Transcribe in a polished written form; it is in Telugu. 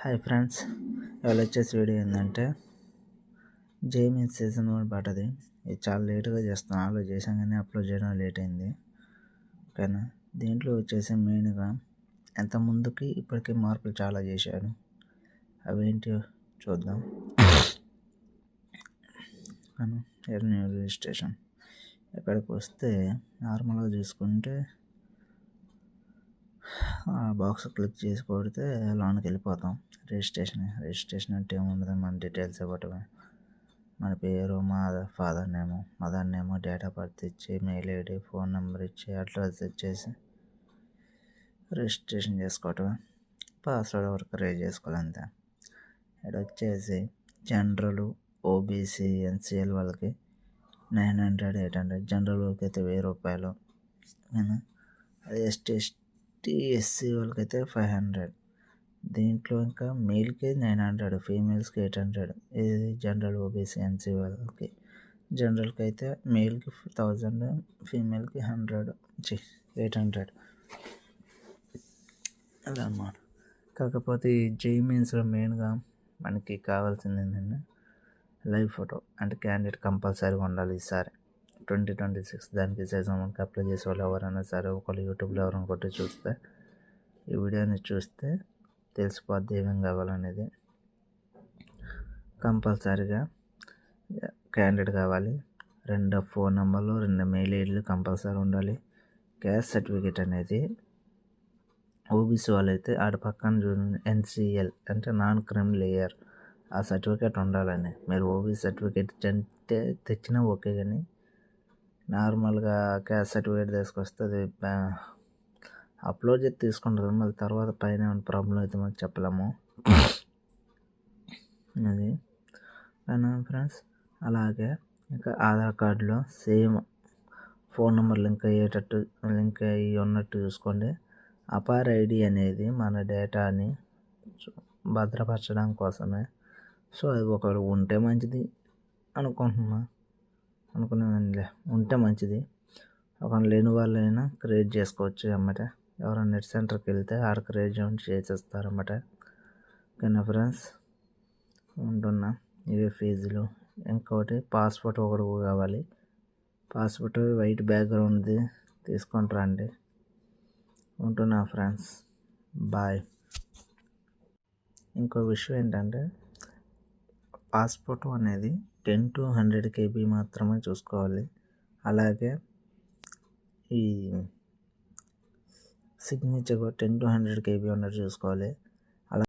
హాయ్ ఫ్రెండ్స్, ఇవాళ వచ్చేసి వీడియో ఏంటంటే జేఎంఎన్ సీజన్ 1 పడ్డది. ఇది చాలా లేట్గా చేస్తున్నాను. ఆల్రెడీ చేసాం కానీ అప్లోడ్ చేయడం లేట్ అయింది. ఓకేనా, దీంట్లో వచ్చేసి మెయిన్గా ఎంత ముందుకి ఇప్పటికీ మార్పులు చాలా చేశాడు. అవేంటి చూద్దాం. న్యూ రిజిస్ట్రేషన్ ఇక్కడికి వస్తే నార్మల్గా చూసుకుంటే బాక్స్ క్లిక్ చేసి కొడితే లోనికి వెళ్ళిపోతాం. రిజిస్ట్రేషన్ అంటే ఏముండదు, మన డీటెయిల్స్ ఇవ్వటమే. మన పేరు, father name, mother name, date of birth ఇచ్చి, మెయిల్ ఐడి, ఫోన్ నెంబర్ ఇచ్చి, అడ్రస్ ఇచ్చేసి రిజిస్ట్రేషన్ చేసుకోవటమే. పాస్వర్డ్ వరకు రేజ్ చేసుకోవాలి అంతే. ఇక్కడ వచ్చేసి జనరల్, ఓబీసీ, ఎన్సిఎల్ వాళ్ళకి 900, 800, జనరల్ వాళ్ళకి అయితే 1000 రూపాయలు. అది ఎస్సీ వాళ్ళకైతే 500. దీంట్లో ఇంకా మేల్కి 900, ఫీమేల్స్కి 800. ఇది జనరల్, ఓబీసీ, ఎన్సీ వాళ్ళకి. జనరల్కి అయితే మేల్కి 1000, ఫీమేల్కి 800 అలా అన్నమాట. కాకపోతే ఈ జేఈమెయిన్స్లో మెయిన్గా మనకి కావాల్సింది ఏంటంటే లైవ్ ఫోటో. అంటే క్యాండిడేట్ కంపల్సరీగా ఉండాలి ఈసారి 2026. దానికి మనకి అప్లై చేసే వాళ్ళు ఎవరైనా సరే ఒకళ్ళు యూట్యూబ్లో ఎవరైనా కొట్టి చూస్తే, ఈ వీడియోని చూస్తే తెలిసిపోద్ది ఏమేమి కావాలనేది. కంపల్సరీగా క్యాండిడేట్ కావాలి, 2 ఫోన్ నెంబర్లు, 2 మెయిల్ ఐడీలు కంపల్సరీ ఉండాలి. క్యాస్ట్ సర్టిఫికేట్ అనేది ఓబీసీ వాళ్ళైతే ఆడ పక్కన చూడండి, ఎన్సిఎల్ అంటే నాన్ క్రిమినల్ ఇయర్, ఆ సర్టిఫికేట్ ఉండాలని. మీరు ఓబీసీ సర్టిఫికేట్ అంటే తెచ్చినా ఓకే, కానీ నార్మల్గా క్యాస్ట్ సర్టిఫికేట్ తీసుకొస్తే అది అప్లోడ్ చేసి తీసుకుంటారు. మళ్ళీ తర్వాత పైన ఏమైనా ప్రాబ్లం అయితే మాకు చెప్పలేము. అది ఫ్రెండ్స్. అలాగే ఇంకా ఆధార్ కార్డులో సేమ్ ఫోన్ నెంబర్ లింక్ అయ్యి ఉన్నట్టు చూసుకోండి. అపార్ ఐడి అనేది మన డేటాని భద్రపరచడం కోసమే. సో అది ఒకవేళ ఉంటే మంచిది అనుకున్నానండి. ఉంటే మంచిది. ఒకవేళ లేని వాళ్ళైనా క్రియేట్ చేసుకోవచ్చు అన్నమాట. ఎవరైనా నెట్ సెంటర్కి వెళ్తే ఆడ క్రియేట్ చేసేస్తారు అన్నమాట. ఓకేనా ఫ్రెండ్స్, ఉంటున్నా. ఇవే ఫీజులు. ఇంకోటి పాస్పోర్ట్ ఒకటి కావాలి. పాస్పోర్ట్ వైట్ బ్యాక్గ్రౌండ్ది తీసుకొని రండి. ఉంటున్నా ఫ్రెండ్స్, బాయ్. ఇంకో విషయం ఏంటంటే పాస్పోర్ట్ అనేది 10 to 100 KB మాత్రమే చూసుకోవాలి. అలాగే ఈ సిగ్నేచర్ 10 to 100 KB ఉన్నట్టు చూసుకోవాలి.